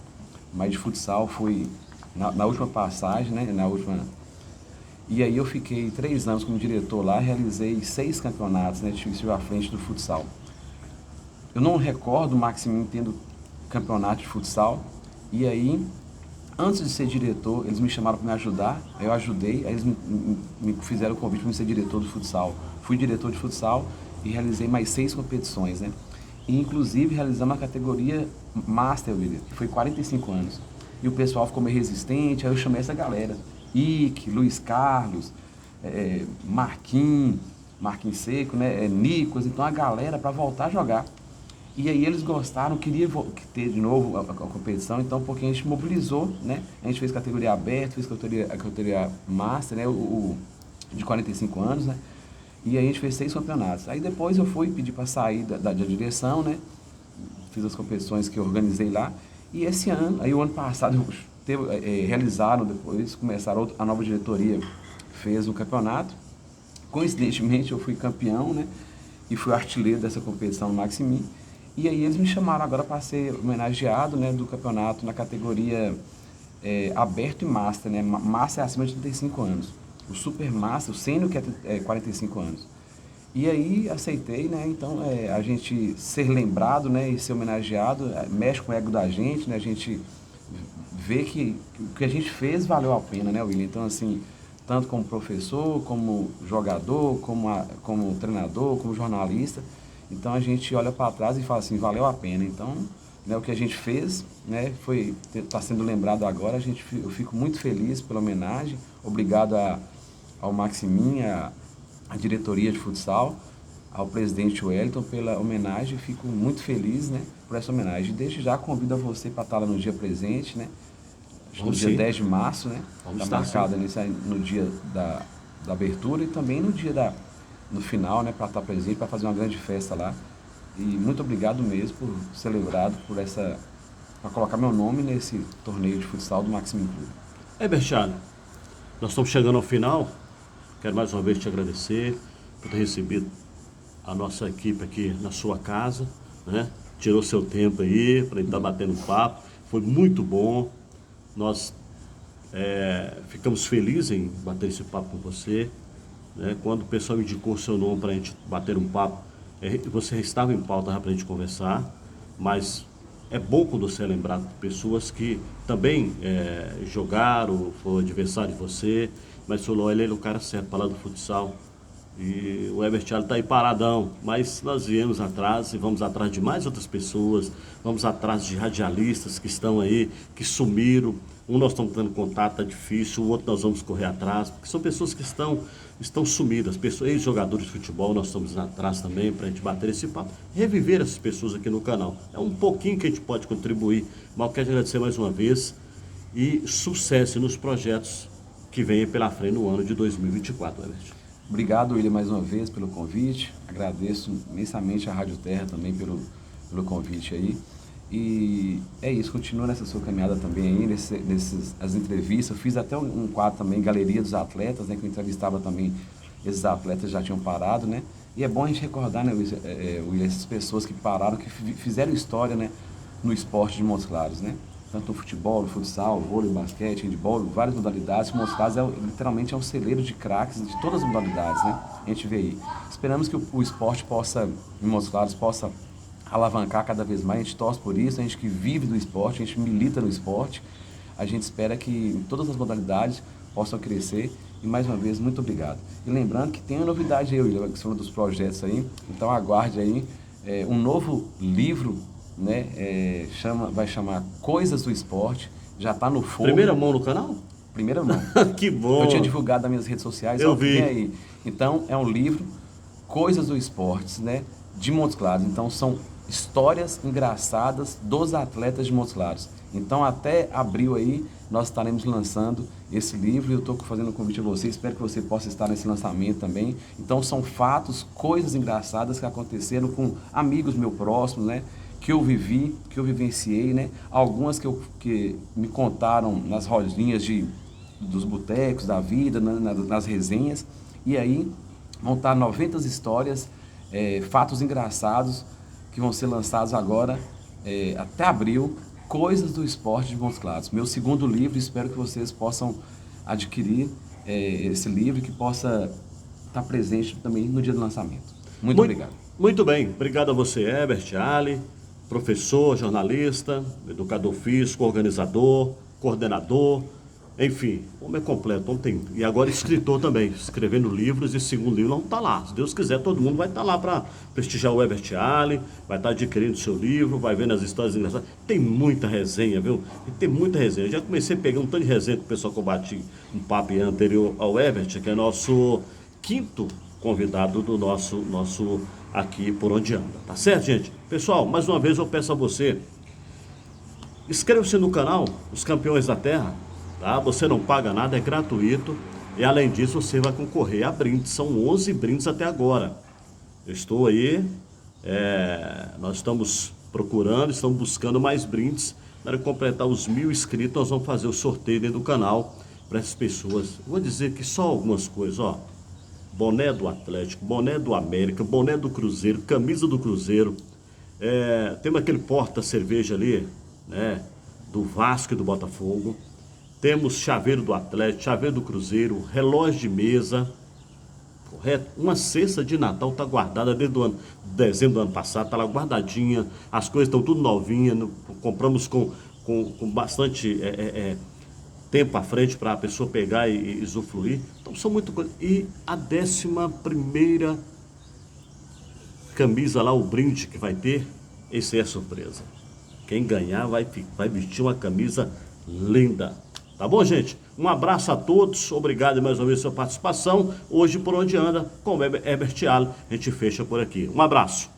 mas de futsal fui na última passagem, né? E aí eu fiquei 3 anos como diretor lá, realizei 6 campeonatos, né? Estive à frente do futsal. Eu não recordo o Maximin tendo campeonato de futsal, e aí, antes de ser diretor, eles me chamaram para me ajudar, aí eu ajudei, aí eles me fizeram o convite para ser diretor do futsal. Fui diretor de futsal e realizei mais 6 competições, né? E inclusive realizamos a categoria Master, William, que foi 45 anos. E o pessoal ficou meio resistente, aí eu chamei essa galera. Ike, Luiz Carlos, Marquinhos Seco, né? Nicos, então a galera para voltar a jogar. E aí eles gostaram, queriam ter de novo a competição, então porque a gente mobilizou, né? A gente fez categoria aberta, fez a categoria Master, né? De 45 anos, né? E aí a gente fez 6 campeonatos. Aí depois eu fui pedir para sair da direção, né? Fiz as competições que eu organizei lá. E esse ano, aí o ano passado, realizaram depois, começaram a nova diretoria, fez um campeonato. Coincidentemente eu fui campeão, né? E fui artilheiro dessa competição no Maximin. E aí eles me chamaram agora para ser homenageado, né, do campeonato na categoria aberto e Master, né? Master é acima de 35 anos. O Super Master, o Sênior, que é 45 anos. E aí aceitei, né? Então a gente ser lembrado, né, e ser homenageado mexe com o ego da gente, né? A gente vê que o que a gente fez valeu a pena, né, William? Então, assim, tanto como professor, como jogador, como treinador, como jornalista. Então a gente olha para trás e fala assim, valeu a pena. Então, né, o que a gente fez, né, está sendo lembrado agora. Eu fico muito feliz pela homenagem. Obrigado ao Maximin, à diretoria de futsal, ao presidente Wellington pela homenagem. Fico muito feliz, né, por essa homenagem. Desde já convido a você para estar lá no dia presente, né? No dia 10 de março, né? Está marcado no dia da abertura e também no dia no final, né, para estar presente, para fazer uma grande festa lá. E muito obrigado mesmo por ser lembrado para colocar meu nome nesse torneio de futsal do Maximin Clube. Bertiali, nós estamos chegando ao final. Quero mais uma vez te agradecer por ter recebido a nossa equipe aqui na sua casa, né? Tirou seu tempo aí para estar batendo um papo. Foi muito bom. Nós ficamos felizes em bater esse papo com você, né? Quando o pessoal indicou o seu nome para a gente bater um papo, você estava em pauta para a gente conversar, mas é bom quando você é lembrado de pessoas que também jogaram, foram adversário de você, mas falou, ele é o cara certo para lá do futsal. E o Bertiali está aí paradão, mas nós viemos atrás e vamos atrás de mais outras pessoas, vamos atrás de radialistas que estão aí, que sumiram. Um nós estamos tendo contato, está difícil, o outro nós vamos correr atrás, porque são pessoas que estão sumidas, ex-jogadores de futebol, nós estamos atrás também para a gente bater esse papo, reviver essas pessoas aqui no canal. É um pouquinho que a gente pode contribuir, mas eu quero agradecer mais uma vez e sucesso nos projetos que vêm pela frente no ano de 2024, Herbert. Obrigado, William, mais uma vez pelo convite. Agradeço imensamente a Rádio Terra também pelo convite aí. E é isso, continua nessa sua caminhada também aí, as entrevistas. Eu fiz até um quadro também, Galeria dos Atletas, né, que eu entrevistava também, esses atletas já tinham parado, né? E é bom a gente recordar, né, William, essas pessoas que pararam, que fizeram história, né, no esporte de Montes Claros, né? Tanto no futebol, no futsal, vôlei, basquete, handebol, várias modalidades. Montes Claros literalmente é um celeiro de craques de todas as modalidades, né? A gente vê aí. Esperamos que o esporte em Montes Claros possa alavancar cada vez mais. A gente torce por isso, a gente que vive do esporte, a gente milita no esporte. A gente espera que todas as modalidades possam crescer. E mais uma vez, muito obrigado. E lembrando que tem uma novidade aí, William, que são dos projetos aí. Então aguarde aí um novo livro, né, vai chamar Coisas do Esporte, já está no forno. Primeira mão no canal? Primeira mão. Que bom. Eu tinha divulgado nas minhas redes sociais. Eu vi. Aí. Então, é um livro, Coisas do Esporte, né, de Montes Claros. Então, são histórias engraçadas dos atletas de Montes Claros. Então, até abril aí, nós estaremos lançando esse livro e eu estou fazendo um convite a você, espero que você possa estar nesse lançamento também. Então, são fatos, coisas engraçadas que aconteceram com amigos meus próximos, né, que eu vivi, que eu vivenciei, né, algumas que me contaram nas rodinhas dos botecos da vida, nas resenhas, e aí vão estar 90 histórias, fatos engraçados que vão ser lançados agora até abril, Coisas do Esporte de Montes Claros. Meu segundo livro, espero que vocês possam adquirir esse livro e que possa estar presente também no dia do lançamento. Muito obrigado. Muito bem, obrigado a você, Bertiali, professor, jornalista, educador físico, organizador, coordenador, enfim, homem é completo, e agora escritor também, escrevendo livros, e segundo livro não está lá. Se Deus quiser, todo mundo vai estar lá para prestigiar o Bertiali, vai estar adquirindo seu livro, vai vendo as histórias engraçadas. Tem muita resenha, viu? Tem muita resenha. Eu já comecei a pegar um tanto de resenha com o pessoal que eu bati um papo anterior ao Herbert, que é nosso quinto convidado do nosso aqui Por Onde Anda. Tá certo, gente? Pessoal, mais uma vez eu peço a você, inscreva-se no canal Os Campeões da Terra. Tá? Você não paga nada, é gratuito. E além disso, você vai concorrer a brindes. São 11 brindes até agora. Eu estou aí, nós estamos procurando, estamos buscando mais brindes. Para completar os 1000 inscritos, nós vamos fazer o sorteio dentro do canal para essas pessoas. Vou dizer que só algumas coisas, ó. Boné do Atlético, boné do América, boné do Cruzeiro, camisa do Cruzeiro. Temos aquele porta-cerveja ali, né, do Vasco e do Botafogo. Temos chaveiro do Atlético, chaveiro do Cruzeiro, relógio de mesa, correto? Uma cesta de Natal está guardada desde dezembro do ano passado, está lá guardadinha, as coisas estão tudo novinhas, compramos com bastante tempo à frente para a pessoa pegar e usufruir. Então são muitas coisas. E a 11ª camisa lá, o brinde que vai ter, esse é a surpresa. Quem ganhar vai vestir uma camisa linda. Tá bom, gente? Um abraço a todos, obrigado mais uma vez pela sua participação. Hoje, Por Onde Anda, com o Bertiali, a gente fecha por aqui. Um abraço.